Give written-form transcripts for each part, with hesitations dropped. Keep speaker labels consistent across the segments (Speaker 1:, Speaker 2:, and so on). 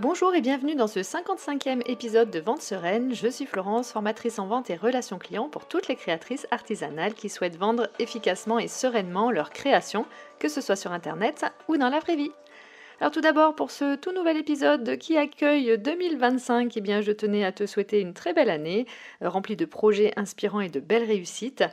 Speaker 1: Bonjour et bienvenue dans ce 55e épisode de Vente Sereine. Je suis Florence, formatrice en vente et relations clients pour toutes les créatrices artisanales qui souhaitent vendre efficacement et sereinement leurs créations, que ce soit sur Internet ou dans la vraie vie. Alors tout d'abord, pour ce tout nouvel épisode qui accueille 2025, je tenais à te souhaiter une très belle année, remplie de projets inspirants et de belles réussites.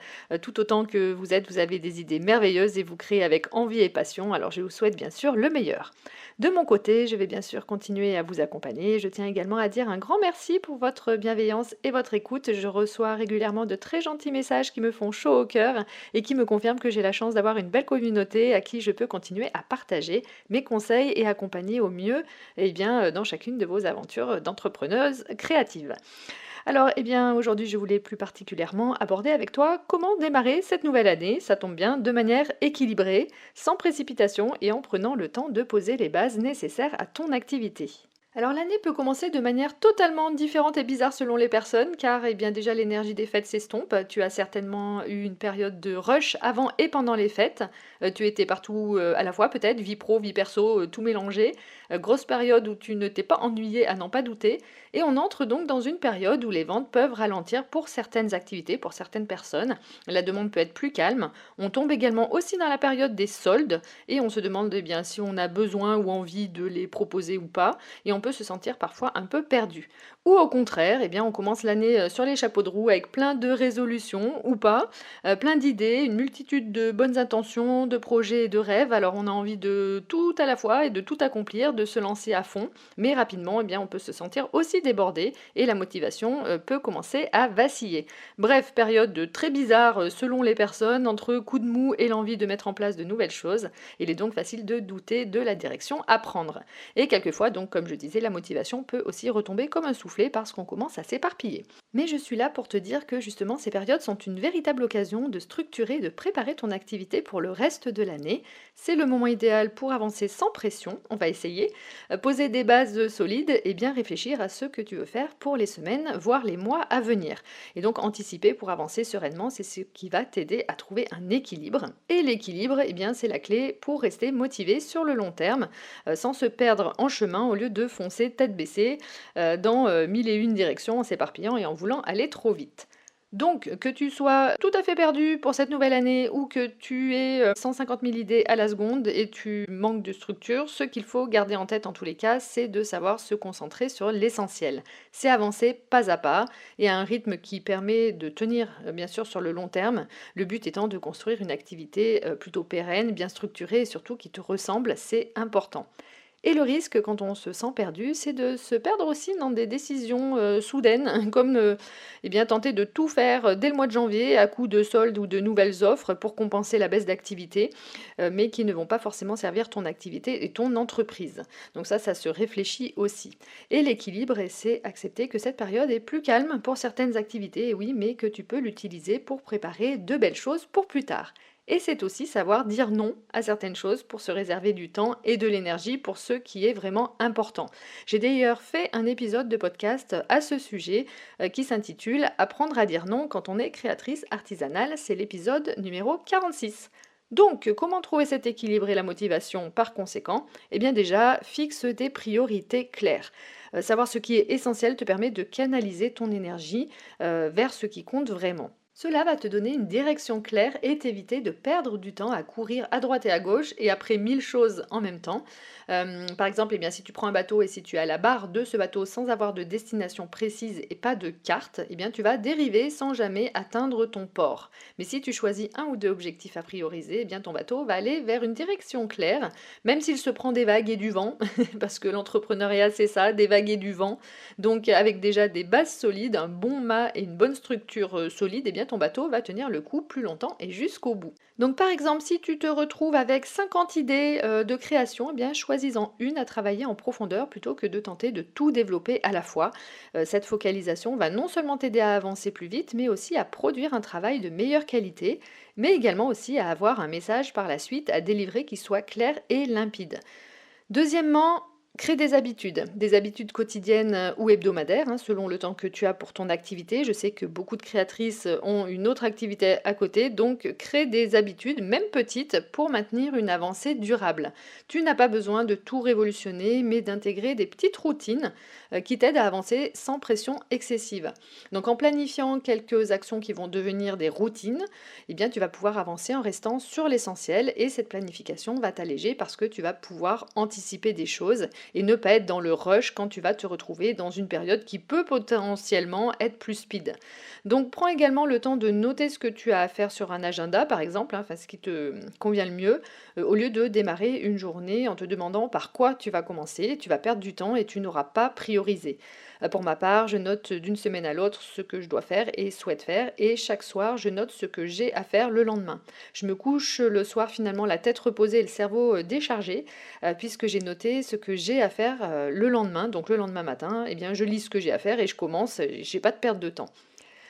Speaker 1: Tout autant que vous avez des idées merveilleuses et vous créez avec envie et passion, alors je vous souhaite bien sûr le meilleur. De mon côté, je vais bien sûr continuer à vous accompagner. Je tiens également à dire un grand merci pour votre bienveillance et votre écoute. Je reçois régulièrement de très gentils messages qui me font chaud au cœur et qui me confirment que j'ai la chance d'avoir une belle communauté à qui je peux continuer à partager mes conseils et accompagner au mieux dans chacune de vos aventures d'entrepreneuse créative. Alors, aujourd'hui, je voulais plus particulièrement aborder avec toi comment démarrer cette nouvelle année, ça tombe bien, de manière équilibrée, sans précipitation et en prenant le temps de poser les bases nécessaires à ton activité. Alors l'année peut commencer de manière totalement différente et bizarre selon les personnes, car déjà l'énergie des fêtes s'estompe. Tu as certainement eu une période de rush avant et pendant les fêtes. Tu étais partout à la fois peut-être, vie pro, vie perso, tout mélangé. Grosse période où tu ne t'es pas ennuyé à n'en pas douter. Et on entre donc dans une période où les ventes peuvent ralentir pour certaines activités, pour certaines personnes. La demande peut être plus calme. On tombe également aussi dans la période des soldes et on se demande si on a besoin ou envie de les proposer ou pas. Et on peut se sentir parfois un peu perdu. Ou au contraire, on commence l'année sur les chapeaux de roue avec plein de résolutions ou pas, plein d'idées, une multitude de bonnes intentions, de projets et de rêves. Alors on a envie de tout à la fois et de tout accomplir, de se lancer à fond, mais rapidement, on peut se sentir aussi débordé et la motivation peut commencer à vaciller. Bref, période très bizarre selon les personnes, entre coup de mou et l'envie de mettre en place de nouvelles choses. Il est donc facile de douter de la direction à prendre. Et quelquefois, donc, comme je disais, la motivation peut aussi retomber comme un soufflet parce qu'on commence à s'éparpiller. Mais je suis là pour te dire que justement ces périodes sont une véritable occasion de structurer et de préparer ton activité pour le reste de l'année. C'est le moment idéal pour avancer sans pression, on va essayer, poser des bases solides et bien réfléchir à ce que tu veux faire pour les semaines, voire les mois à venir. Et donc anticiper pour avancer sereinement, c'est ce qui va t'aider à trouver un équilibre. Et l'équilibre, c'est la clé pour rester motivé sur le long terme, sans se perdre en chemin au lieu de foncer tête baissée dans mille et une directions en s'éparpillant et en voulant aller trop vite. Donc, que tu sois tout à fait perdu pour cette nouvelle année ou que tu aies 150 000 idées à la seconde et tu manques de structure, ce qu'il faut garder en tête en tous les cas, c'est de savoir se concentrer sur l'essentiel. C'est avancer pas à pas et à un rythme qui permet de tenir bien sûr sur le long terme, le but étant de construire une activité plutôt pérenne, bien structurée et surtout qui te ressemble, c'est important. Et le risque, quand on se sent perdu, c'est de se perdre aussi dans des décisions soudaines, comme tenter de tout faire dès le mois de janvier à coup de soldes ou de nouvelles offres pour compenser la baisse d'activité, mais qui ne vont pas forcément servir ton activité et ton entreprise. Donc ça se réfléchit aussi. Et l'équilibre, c'est accepter que cette période est plus calme pour certaines activités, et oui, mais que tu peux l'utiliser pour préparer de belles choses pour plus tard. Et c'est aussi savoir dire non à certaines choses pour se réserver du temps et de l'énergie pour ce qui est vraiment important. J'ai d'ailleurs fait un épisode de podcast à ce sujet qui s'intitule Apprendre à dire non quand on est créatrice artisanale. C'est l'épisode numéro 46. Donc, comment trouver cet équilibre et la motivation par conséquent? Déjà, fixe des priorités claires. Savoir ce qui est essentiel te permet de canaliser ton énergie vers ce qui compte vraiment. Cela va te donner une direction claire et t'éviter de perdre du temps à courir à droite et à gauche et après 1000 choses en même temps. Par exemple, si tu prends un bateau et si tu as la barre de ce bateau sans avoir de destination précise et pas de carte, tu vas dériver sans jamais atteindre ton port. Mais si tu choisis un ou deux objectifs à prioriser, ton bateau va aller vers une direction claire, même s'il se prend des vagues et du vent, parce que l'entrepreneuriat c'est ça, des vagues et du vent. Donc avec déjà des bases solides, un bon mât et une bonne structure solide, ton bateau va tenir le coup plus longtemps et jusqu'au bout. Donc par exemple, si tu te retrouves avec 50 idées de création, choisis-en une à travailler en profondeur plutôt que de tenter de tout développer à la fois. Cette focalisation va non seulement t'aider à avancer plus vite, mais aussi à produire un travail de meilleure qualité, mais également aussi à avoir un message par la suite à délivrer qui soit clair et limpide. Deuxièmement, Crée des habitudes quotidiennes ou hebdomadaires, hein, selon le temps que tu as pour ton activité. Je sais que beaucoup de créatrices ont une autre activité à côté, donc crée des habitudes, même petites, pour maintenir une avancée durable. Tu n'as pas besoin de tout révolutionner, mais d'intégrer des petites routines qui t'aident à avancer sans pression excessive. Donc en planifiant quelques actions qui vont devenir des routines, eh bien, tu vas pouvoir avancer en restant sur l'essentiel et cette planification va t'alléger parce que tu vas pouvoir anticiper des choses et ne pas être dans le rush quand tu vas te retrouver dans une période qui peut potentiellement être plus speed. Donc prends également le temps de noter ce que tu as à faire sur un agenda par exemple, hein, enfin, ce qui te convient le mieux, au lieu de démarrer une journée en te demandant par quoi tu vas commencer, tu vas perdre du temps et tu n'auras pas priorisé. Pour ma part, je note d'une semaine à l'autre ce que je dois faire et souhaite faire et chaque soir, je note ce que j'ai à faire le lendemain. Je me couche le soir finalement la tête reposée et le cerveau déchargé puisque j'ai noté ce que j'ai à faire le lendemain. Donc le lendemain matin, eh bien, je lis ce que j'ai à faire et je commence, j'ai pas de perte de temps.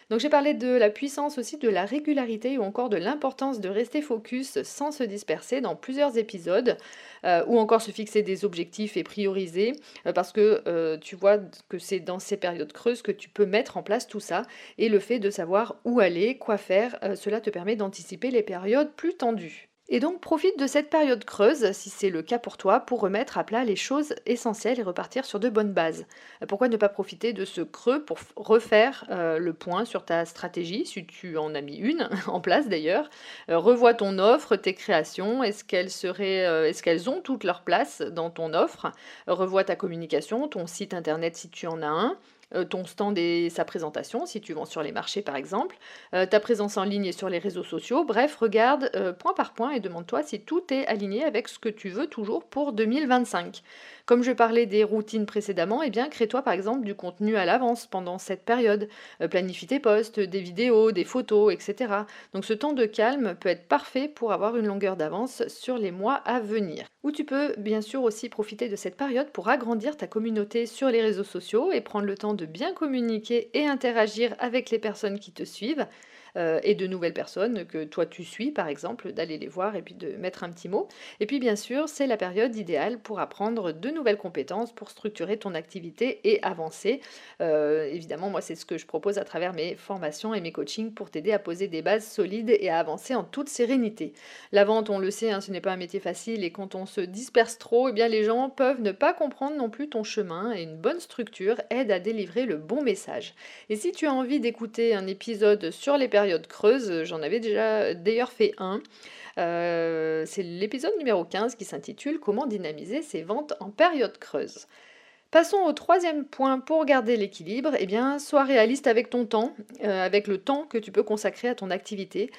Speaker 1: Donc j'ai parlé de la puissance aussi de la régularité ou encore de l'importance de rester focus sans se disperser dans plusieurs épisodes ou encore se fixer des objectifs et prioriser parce que tu vois que c'est dans ces périodes creuses que tu peux mettre en place tout ça et le fait de savoir où aller, quoi faire, cela te permet d'anticiper les périodes plus tendues. Et donc profite de cette période creuse, si c'est le cas pour toi, pour remettre à plat les choses essentielles et repartir sur de bonnes bases. Pourquoi ne pas profiter de ce creux pour refaire le point sur ta stratégie, si tu en as mis une en place d'ailleurs. Revois ton offre, tes créations, est-ce qu'elles ont toute leur place dans ton offre. Revois ta communication, ton site internet si tu en as un. Ton stand et sa présentation, si tu vends sur les marchés par exemple, ta présence en ligne et sur les réseaux sociaux. Bref, regarde point par point et demande-toi si tout est aligné avec ce que tu veux toujours pour 2025. Comme je parlais des routines précédemment, eh bien crée-toi par exemple du contenu à l'avance pendant cette période. Planifie tes posts, des vidéos, des photos, etc. Donc ce temps de calme peut être parfait pour avoir une longueur d'avance sur les mois à venir. Ou tu peux bien sûr aussi profiter de cette période pour agrandir ta communauté sur les réseaux sociaux et prendre le temps de bien communiquer et interagir avec les personnes qui te suivent et de nouvelles personnes que toi tu suis par exemple, d'aller les voir et puis de mettre un petit mot. Et puis bien sûr, c'est la période idéale pour apprendre de nouvelles compétences, pour structurer ton activité et avancer. Évidemment, moi c'est ce que je propose à travers mes formations et mes coachings pour t'aider à poser des bases solides et à avancer en toute sérénité. La vente, on le sait, hein, ce n'est pas un métier facile et quand on se disperse trop, eh bien les gens peuvent ne pas comprendre non plus ton chemin et une bonne structure aide à délivrer le bon message. Et si tu as envie d'écouter un épisode sur les périodes creuses, j'en avais déjà d'ailleurs fait un. C'est l'épisode numéro 15 qui s'intitule Comment dynamiser ses ventes en période creuse. Passons au troisième point pour garder l'équilibre. Eh bien, sois réaliste avec ton temps, avec le temps que tu peux consacrer à ton activité.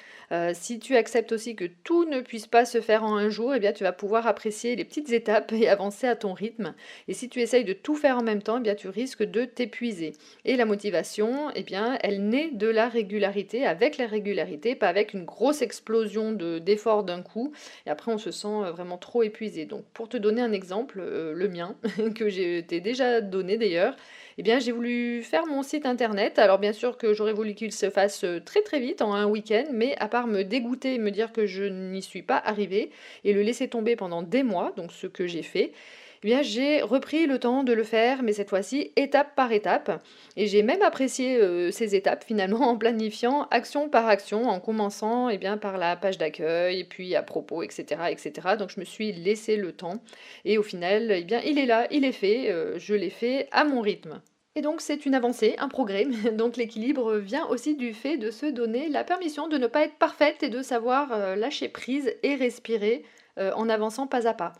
Speaker 1: Si tu acceptes aussi que tout ne puisse pas se faire en un jour, eh bien, tu vas pouvoir apprécier les petites étapes et avancer à ton rythme. Et si tu essayes de tout faire en même temps, eh bien, tu risques de t'épuiser. Et la motivation, eh bien, elle naît de la régularité, avec la régularité, pas avec une grosse explosion d'efforts d'un coup. Et après, on se sent vraiment trop épuisé. Donc, pour te donner un exemple, le mien, que j'ai déjà donné d'ailleurs, eh bien j'ai voulu faire mon site internet. Alors bien sûr que j'aurais voulu qu'il se fasse très très vite en un week-end, mais à part me dégoûter et me dire que je n'y suis pas arrivée et le laisser tomber pendant des mois, donc ce que j'ai fait, eh bien j'ai repris le temps de le faire, mais cette fois-ci étape par étape. Et j'ai même apprécié ces étapes finalement en planifiant action par action, en commençant eh bien, par la page d'accueil, et puis à propos, etc., etc. Donc je me suis laissé le temps. Et au final, eh bien, il est là, il est fait, je l'ai fait à mon rythme. Et donc c'est une avancée, un progrès. Donc l'équilibre vient aussi du fait de se donner la permission de ne pas être parfaite et de savoir lâcher prise et respirer en avançant pas à pas.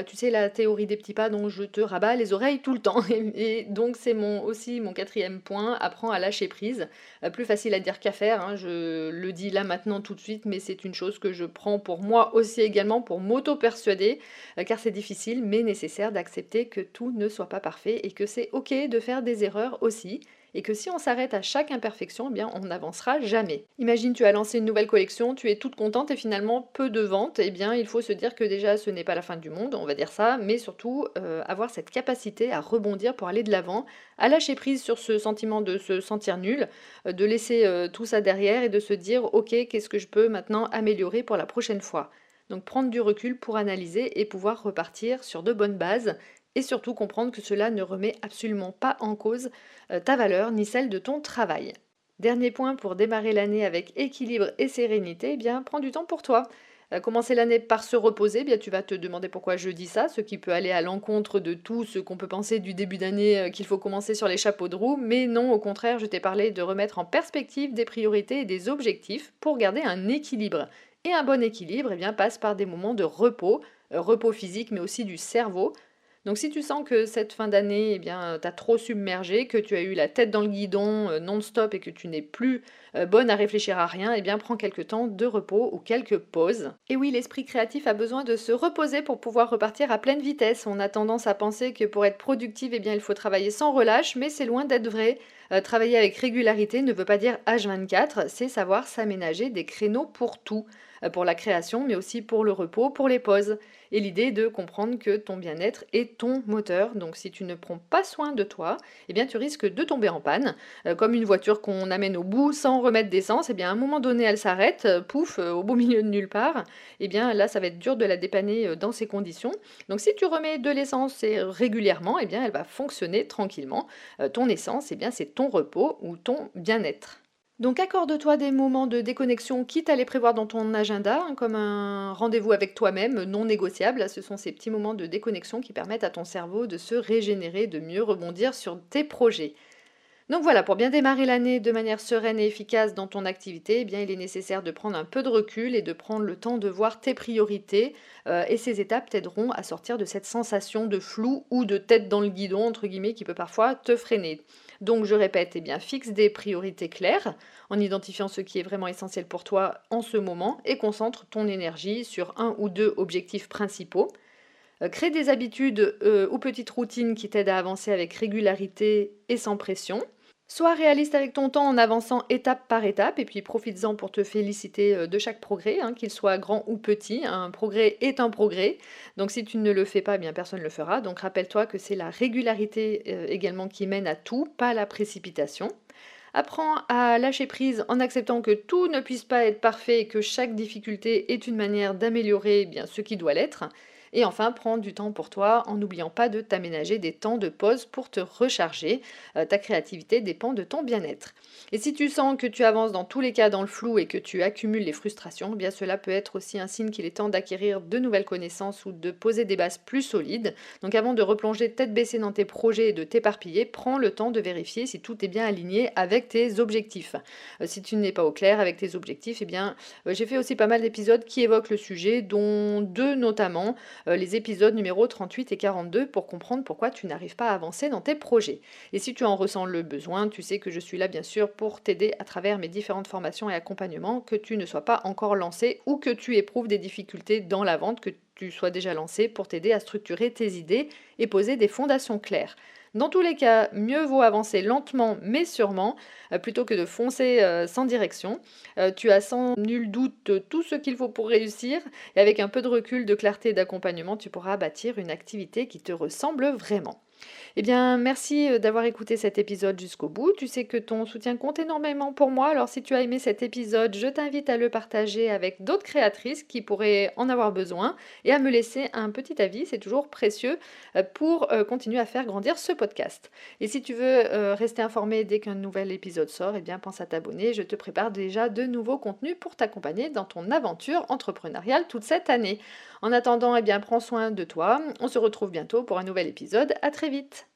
Speaker 1: Tu sais, la théorie des petits pas dont je te rabats les oreilles tout le temps. Et donc c'est aussi mon quatrième point, apprends à lâcher prise. Plus facile à dire qu'à faire, hein, je le dis là maintenant tout de suite, mais c'est une chose que je prends pour moi aussi également pour m'auto-persuader, car c'est difficile mais nécessaire d'accepter que tout ne soit pas parfait et que c'est ok de faire des erreurs aussi et que si on s'arrête à chaque imperfection, eh bien on n'avancera jamais. Imagine tu as lancé une nouvelle collection, tu es toute contente et finalement peu de ventes, eh bien il faut se dire que déjà ce n'est pas la fin du monde, on va dire ça, mais surtout avoir cette capacité à rebondir pour aller de l'avant, à lâcher prise sur ce sentiment de se sentir nul, de laisser tout ça derrière et de se dire ok, qu'est-ce que je peux maintenant améliorer pour la prochaine fois. Donc prendre du recul pour analyser et pouvoir repartir sur de bonnes bases et surtout comprendre que cela ne remet absolument pas en cause ta valeur ni celle de ton travail. Dernier point pour démarrer l'année avec équilibre et sérénité, eh bien prends du temps pour toi. Commencer l'année par se reposer, eh bien tu vas te demander pourquoi je dis ça, ce qui peut aller à l'encontre de tout ce qu'on peut penser du début d'année qu'il faut commencer sur les chapeaux de roue, mais non, au contraire, je t'ai parlé de remettre en perspective des priorités et des objectifs pour garder un équilibre. Et un bon équilibre, eh bien, passe par des moments de repos, repos physique, mais aussi du cerveau. Donc si tu sens que cette fin d'année, eh bien, t'as trop submergé, que tu as eu la tête dans le guidon non-stop et que tu n'es plus bonne à réfléchir à rien, eh bien prends quelques temps de repos ou quelques pauses. Et oui, l'esprit créatif a besoin de se reposer pour pouvoir repartir à pleine vitesse. On a tendance à penser que pour être productive, eh bien, il faut travailler sans relâche, mais c'est loin d'être vrai. Travailler avec régularité ne veut pas dire H24, c'est savoir s'aménager des créneaux pour tout, pour la création, mais aussi pour le repos, pour les pauses. Et l'idée est de comprendre que ton bien-être est ton moteur. Donc si tu ne prends pas soin de toi, eh bien tu risques de tomber en panne. Comme une voiture qu'on amène au bout sans remettre d'essence, eh bien à un moment donné elle s'arrête, pouf, au beau milieu de nulle part. Eh bien là ça va être dur de la dépanner dans ces conditions. Donc si tu remets de l'essence régulièrement, eh bien elle va fonctionner tranquillement. Ton essence, eh bien c'est ton repos ou ton bien-être. Donc accorde-toi des moments de déconnexion, quitte à les prévoir dans ton agenda, comme un rendez-vous avec toi-même non négociable. Ce sont ces petits moments de déconnexion qui permettent à ton cerveau de se régénérer, de mieux rebondir sur tes projets. Donc voilà, pour bien démarrer l'année de manière sereine et efficace dans ton activité, eh bien, il est nécessaire de prendre un peu de recul et de prendre le temps de voir tes priorités. Et ces étapes t'aideront à sortir de cette sensation de flou ou de tête dans le guidon, entre guillemets, qui peut parfois te freiner. Donc je répète, eh bien, fixe des priorités claires en identifiant ce qui est vraiment essentiel pour toi en ce moment et concentre ton énergie sur un ou deux objectifs principaux. Crée des habitudes ou petites routines qui t'aident à avancer avec régularité et sans pression. Sois réaliste avec ton temps en avançant étape par étape et puis profites-en pour te féliciter de chaque progrès, hein, qu'il soit grand ou petit. Un progrès est un progrès. Donc si tu ne le fais pas, eh bien personne ne le fera. Donc rappelle-toi que c'est la régularité également qui mène à tout, pas la précipitation. Apprends à lâcher prise en acceptant que tout ne puisse pas être parfait et que chaque difficulté est une manière d'améliorer eh bien ce qui doit l'être. Et enfin, prends du temps pour toi en n'oubliant pas de t'aménager des temps de pause pour te recharger. Ta créativité dépend de ton bien-être. Et si tu sens que tu avances dans tous les cas dans le flou et que tu accumules les frustrations, eh bien cela peut être aussi un signe qu'il est temps d'acquérir de nouvelles connaissances ou de poser des bases plus solides. Donc avant de replonger tête baissée dans tes projets et de t'éparpiller, prends le temps de vérifier si tout est bien aligné avec tes objectifs. Si tu n'es pas au clair avec tes objectifs, eh bien j'ai fait aussi pas mal d'épisodes qui évoquent le sujet, dont deux notamment les épisodes numéro 38 et 42 pour comprendre pourquoi tu n'arrives pas à avancer dans tes projets. Et si tu en ressens le besoin, tu sais que je suis là bien sûr pour t'aider à travers mes différentes formations et accompagnements, que tu ne sois pas encore lancé ou que tu éprouves des difficultés dans la vente, que tu sois déjà lancé pour t'aider à structurer tes idées et poser des fondations claires. Dans tous les cas, mieux vaut avancer lentement mais sûrement plutôt que de foncer sans direction. Tu as sans nul doute tout ce qu'il faut pour réussir et avec un peu de recul, de clarté et d'accompagnement, tu pourras bâtir une activité qui te ressemble vraiment. Eh bien, merci d'avoir écouté cet épisode jusqu'au bout. Tu sais que ton soutien compte énormément pour moi. Alors, si tu as aimé cet épisode, je t'invite à le partager avec d'autres créatrices qui pourraient en avoir besoin et à me laisser un petit avis. C'est toujours précieux pour continuer à faire grandir ce podcast. Et si tu veux rester informé dès qu'un nouvel épisode sort, eh bien, pense à t'abonner. Je te prépare déjà de nouveaux contenus pour t'accompagner dans ton aventure entrepreneuriale toute cette année. En attendant, eh bien, prends soin de toi. On se retrouve bientôt pour un nouvel épisode. À très vite.